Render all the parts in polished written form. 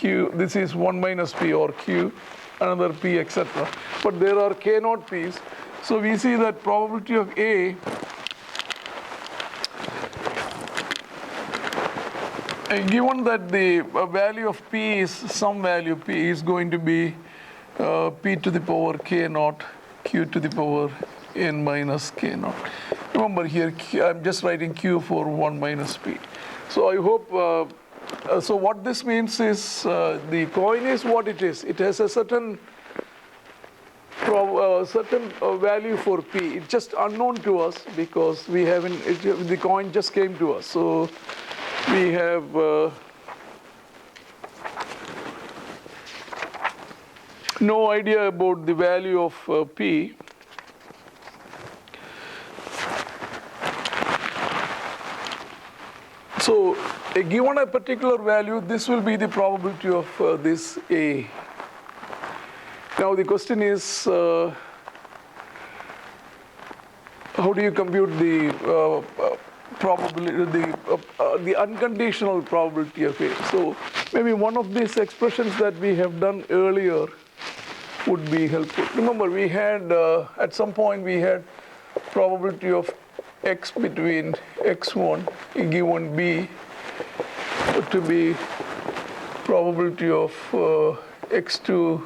q, this is 1 minus p or q, another p, etc. But there are k naught p's. So we see that probability of A, given that the value of p is some value p is going to be p to the power k naught, q to the power n minus k naught. Remember here, I'm just writing q for 1 minus p. So I hope, so what this means is the coin is what it is. It has a certain value for p. It's just unknown to us because we haven't, the coin just came to us. So we have no idea about the value of p. So given a particular value, this will be the probability of this A. Now the question is, how do you compute the probability, the unconditional probability of A? So maybe one of these expressions that we have done earlier would be helpful. Remember, we had at some point we had probability of x between x1 given b to be probability of x2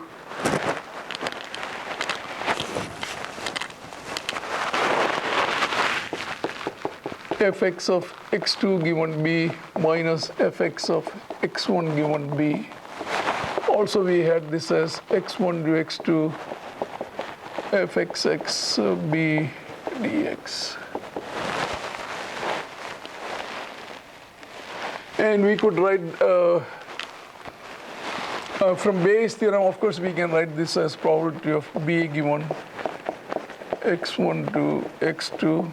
fx of x2 given b minus fx of x1 given b. Also we had this as x1 to x2 fxx b dx. And we could write from Bayes' theorem, of course, we can write this as probability of b given x1 to x2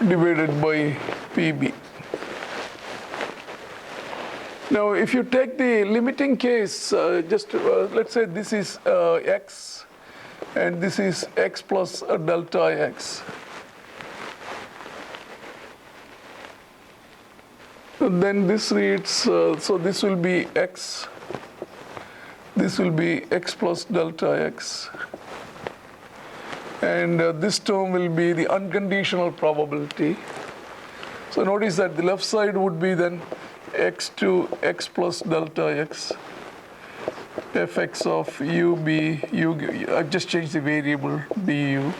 divided by PB. Now, if you take the limiting case, let's say this is x, and this is x plus delta x. And then this reads, so this will be x, this will be x plus delta x. And this term will be the unconditional probability. So notice that the left side would be then x to x plus delta x, fx of u b, I've just changed the variable du.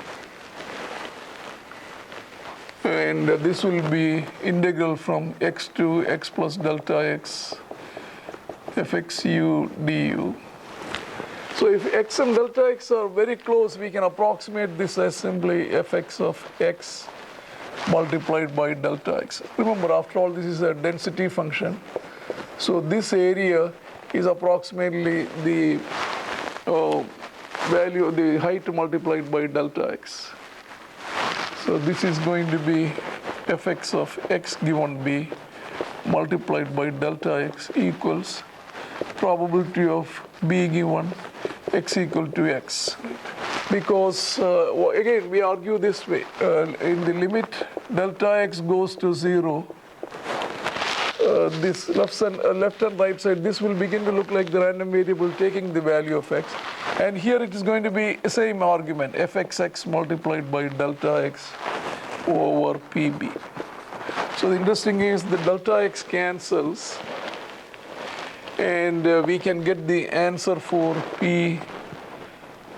And this will be integral from x to x plus delta x, fx u du. So if x and delta x are very close, we can approximate this as simply fx of x multiplied by delta x. Remember, after all, this is a density function. So this area is approximately the value, the height multiplied by delta x. So this is going to be fx of x given b multiplied by delta x equals probability of b given x equal to x. Because again, we argue this way, in the limit delta x goes to 0, this left and right side, this will begin to look like the random variable taking the value of x. And here it is going to be the same argument, fxx multiplied by delta x over pb. So the interesting is the delta x cancels, and we can get the answer for p.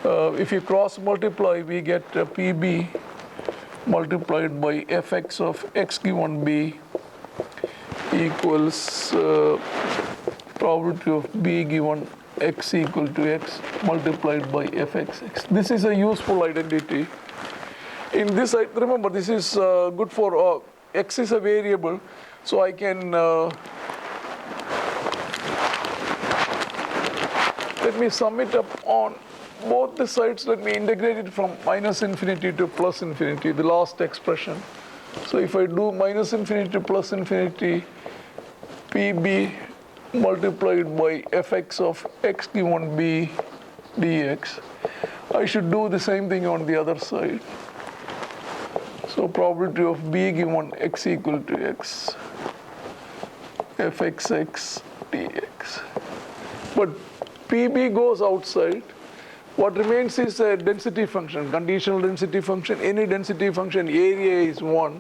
If you cross multiply, we get pb multiplied by fx of x given b equals probability of b given x equal to x multiplied by fxx. This is a useful identity. In this, remember, this is good for x is a variable, so I can let me sum it up on both the sides. Let me integrate it from minus infinity to plus infinity, the last expression. So if I do minus infinity to plus infinity, PB multiplied by fx of x given b dx, I should do the same thing on the other side. So probability of b given x equal to x, fxx dx. But PB goes outside. What remains is a density function, conditional density function. Any density function, area is 1.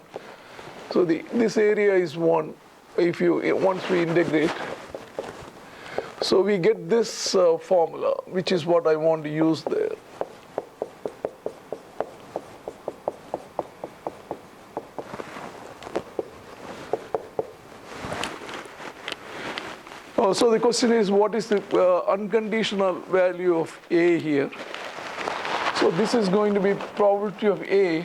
So this area is 1 once we integrate. So we get this formula, which is what I want to use there. So the question is, what is the unconditional value of A here? So this is going to be probability of A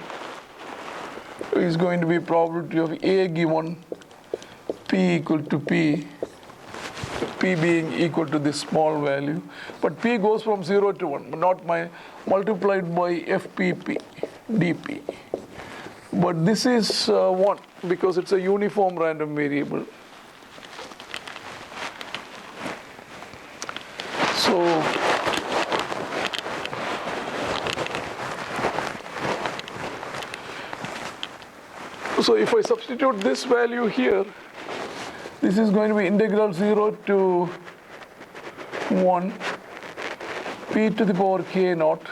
is going to be probability of A given P equal to P, P being equal to this small value. But P goes from 0 to 1, but not multiplied by FPP dP. But this is 1 because it's a uniform random variable. So if I substitute this value here, this is going to be integral 0 to 1 p to the power k naught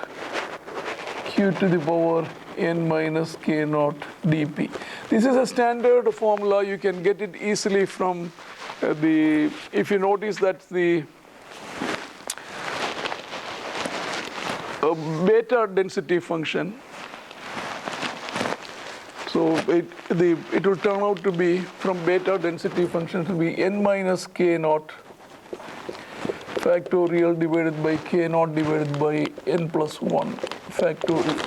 q to the power n minus k naught dp. This is a standard formula. You can get it easily from if you notice that the beta density function. So it will turn out to be, from beta density function, to be n minus k naught factorial divided by k naught divided by n plus 1 factorial.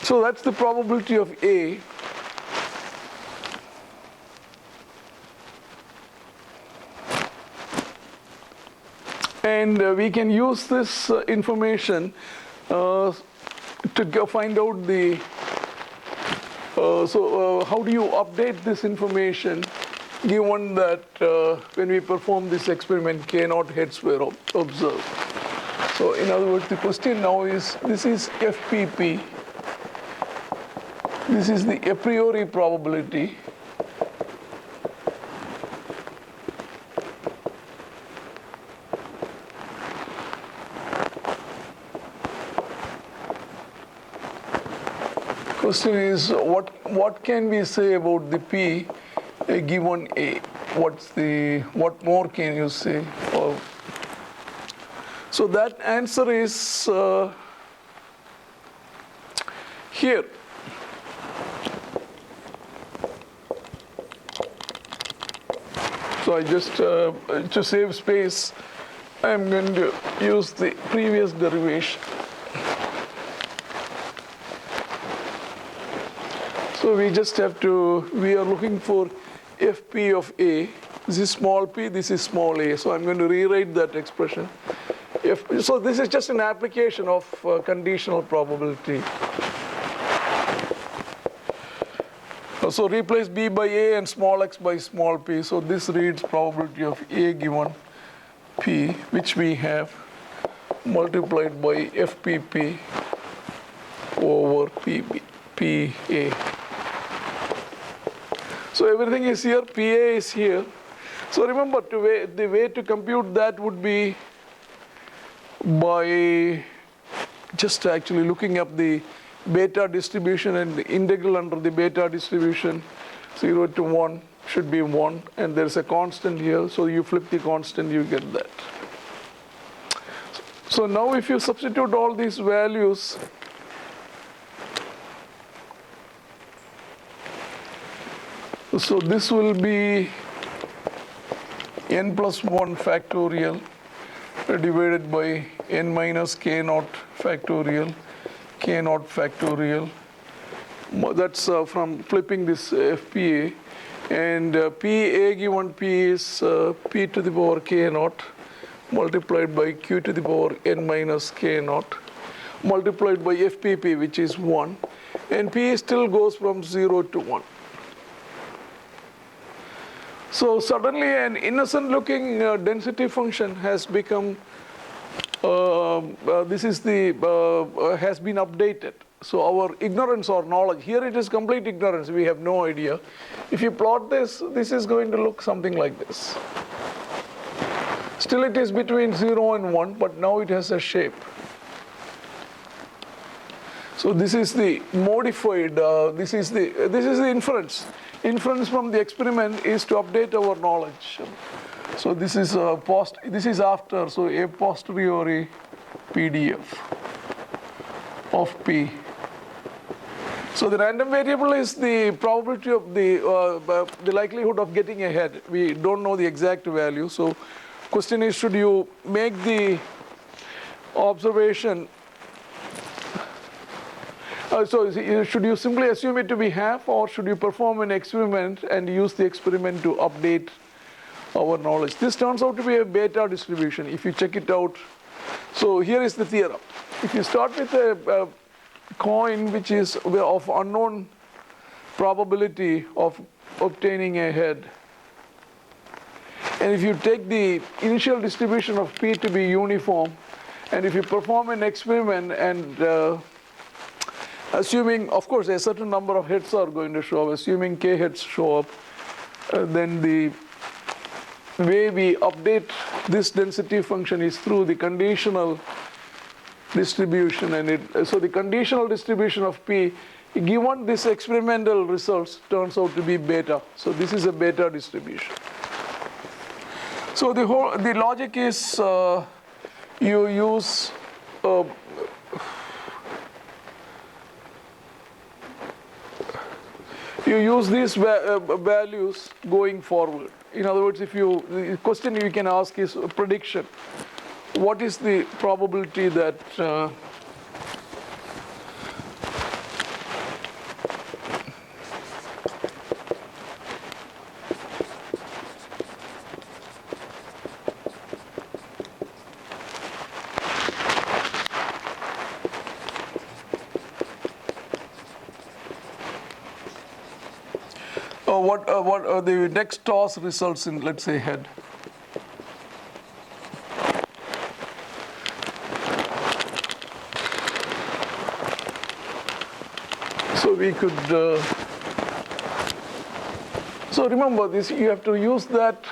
So that's the probability of A. And we can use this information to find out the, how do you update this information given that when we perform this experiment, k naught heads were observed. So in other words, the question now is, this is FPP. This is the a priori probability. Question is, what can we say about the P given A? What more can you say? So that answer is here. So I just, to save space, I'm going to use the previous derivation. So we just have to, we are looking for Fp of A. This is small p, this is small a. So I'm going to rewrite that expression. So this is just an application of conditional probability. So replace B by A and small x by small p. So this reads probability of A given P, which we have multiplied by FPP over PB, PA. So everything is here, PA is here. So remember, the way to compute that would be by just actually looking up the beta distribution, and the integral under the beta distribution, 0 to 1 should be 1, and there's a constant here, so you flip the constant, you get that. So now if you substitute all these values, so this will be n plus 1 factorial divided by n minus k naught factorial, k naught factorial. That's from flipping this FPA And A given P is P to the power K naught multiplied by Q to the power N minus K naught multiplied by FPP, which is 1. And P still goes from 0 to 1. So suddenly an innocent looking density function has become, has been updated. So our ignorance or knowledge, here it is complete ignorance, we have no idea. If you plot this, this is going to look something like this. Still it is between 0 and 1, but now it has a shape. So this is the modified, this is the inference. Inference from the experiment is to update our knowledge. So this is after, so a posteriori PDF of P. So the random variable is the probability of the likelihood of getting ahead. We don't know the exact value. So question is, should you make the observation, should you simply assume it to be half, or should you perform an experiment and use the experiment to update our knowledge? This turns out to be a beta distribution if you check it out. So here is the theorem. If you start with a coin which is of unknown probability of obtaining a head, and if you take the initial distribution of P to be uniform, and if you perform an experiment and assuming, of course, a certain number of heads are going to show up, assuming K heads show up, then the way we update this density function is through the conditional distribution. And so the conditional distribution of P, given this experimental results, turns out to be beta. So this is a beta distribution. So the logic is you use these values going forward. In other words, the question you can ask is a prediction. What is the probability that what the next toss results in, let's say, head? So we could, so remember this, you have to use that,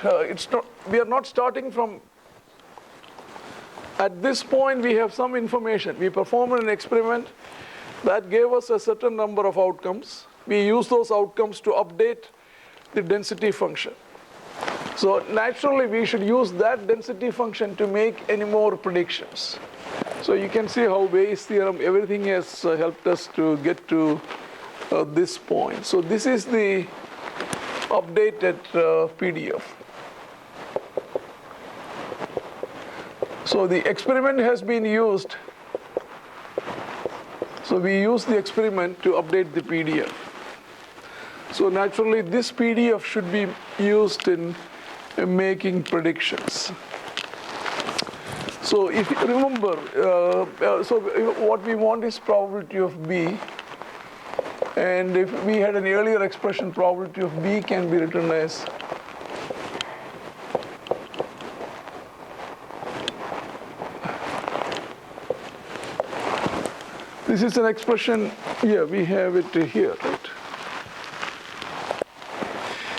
we are not starting from, at this point we have some information. We performed an experiment that gave us a certain number of outcomes. We use those outcomes to update the density function. So naturally we should use that density function to make any more predictions. So you can see how Bayes' theorem, everything has helped us to get to this point. So this is the updated PDF. So the experiment has been used. So we use the experiment to update the PDF. So naturally this PDF should be used in making predictions. So if you remember, so what we want is probability of B. And if we had an earlier expression, probability of B can be written as this is an expression, yeah, we have it here, right?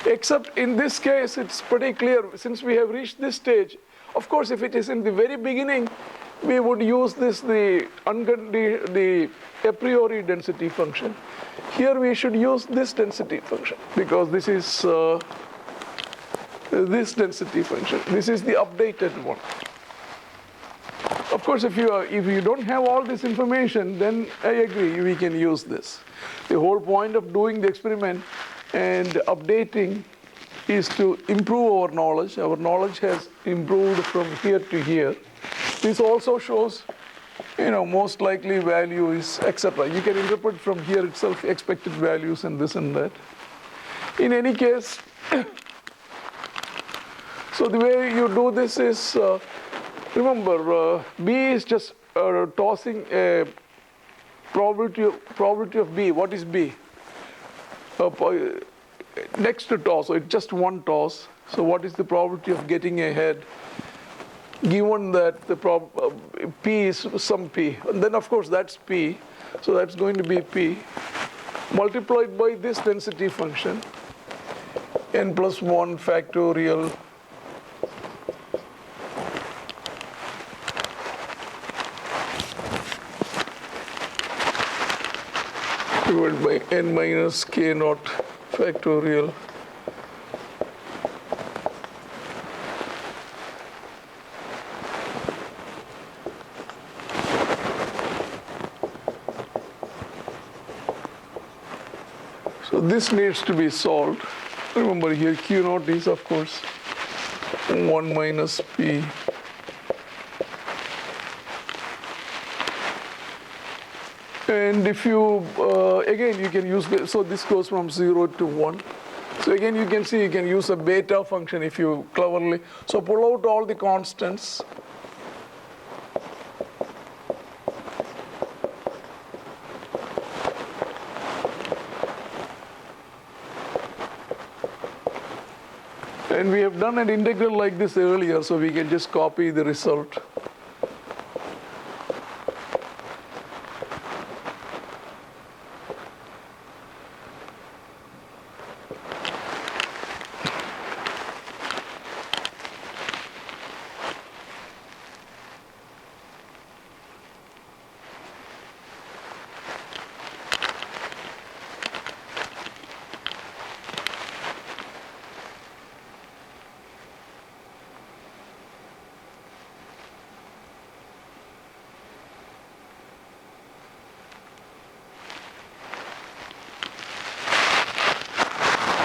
Except in this case, it's pretty clear, since we have reached this stage. Of course, if it is in the very beginning, we would use this, the a priori density function. Here we should use this density function, because this is this density function. This is the updated one. Of course, if you don't have all this information, then I agree, we can use this. The whole point of doing the experiment and updating is to improve our knowledge. Our knowledge has improved from here to here. This also shows, most likely value is, etc. You can interpret from here itself expected values and this and that. In any case, So the way you do this is, remember, B is just tossing a probability of B. What is B? Next to toss, so it's just one toss. So what is the probability of getting a head? Given that the P is some P. And then of course that's P. So that's going to be P multiplied by this density function, n plus 1 factorial divided by n minus k naught factorial So this needs to be solved. Remember here Q naught is of course 1 minus P and if you again you can use so this goes from 0 to 1. So again you can see you can use a beta function if you cleverly so pull out all the constants and we have done an integral like this earlier so we can just copy the result.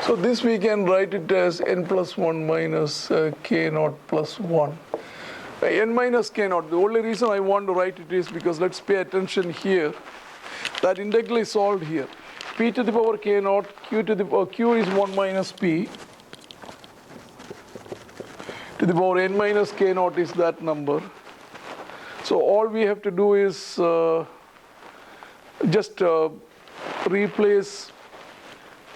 So this we can write it as n plus 1 minus k naught plus 1. N minus k naught, the only reason I want to write it is because let's pay attention here. That integral is solved here. P to the power k naught, Q to the power, Q is 1 minus P. To the power n minus k naught is that number. So all we have to do is just replace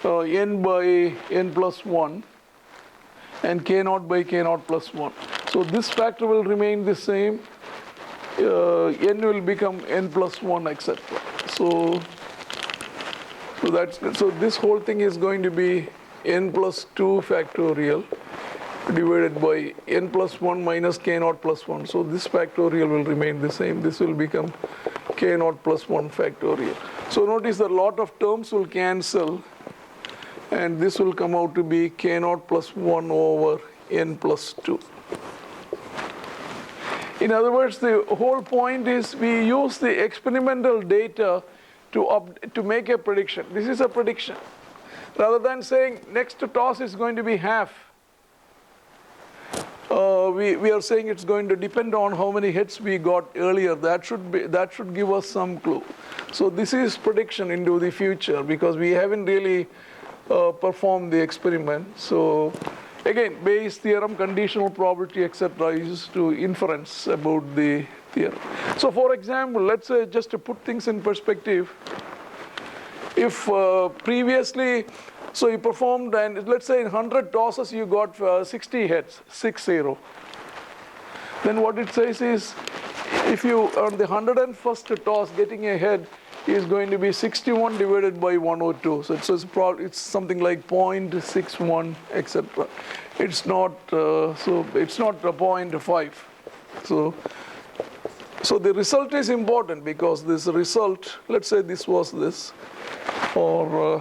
n by n plus 1 and k naught by k naught plus 1. So this factor will remain the same. N will become n plus 1, etc. So this whole thing is going to be n plus 2 factorial divided by n plus 1 minus k naught plus 1. So this factorial will remain the same. This will become k naught plus 1 factorial. So notice that a lot of terms will cancel and this will come out to be k naught plus 1 over n plus 2. In other words, the whole point is we use the experimental data to make a prediction. This is a prediction. Rather than saying next toss is going to be half, we are saying it's going to depend on how many hits we got earlier. That should give us some clue. So this is prediction into the future because we haven't really perform the experiment. So again, Bayes theorem, conditional probability, etc. is to inference about the theorem. So for example, let's say just to put things in perspective, if previously, so you performed and let's say in 100 tosses you got 60 hits, 60. Then what it says is, if you on the 101st toss getting a head, is going to be 61 divided by 102. So it's something like 0.61, etc. It's not it's not a 0.5. So the result is important because this result, let's say this was this, or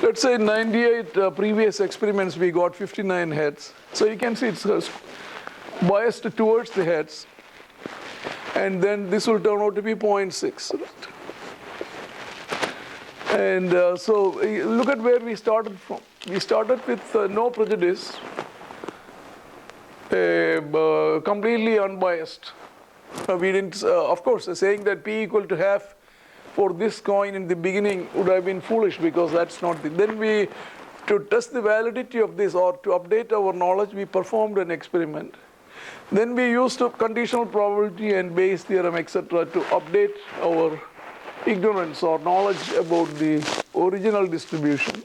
let's say 98 previous experiments we got 59 heads. So you can see it's biased towards the heads, and then this will turn out to be 0.6. Right? And so look at where we started from. We started with no prejudice, completely unbiased. We didn't, of course, saying that P equal to half for this coin in the beginning would have been foolish because that's not the. Then we, to test the validity of this or to update our knowledge, we performed an experiment. Then we used a conditional probability and Bayes theorem, etc., to update our ignorance or knowledge about the original distribution.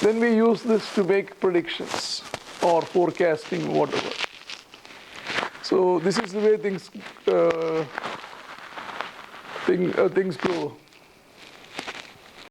Then we use this to make predictions or forecasting, whatever. So this is the way things go.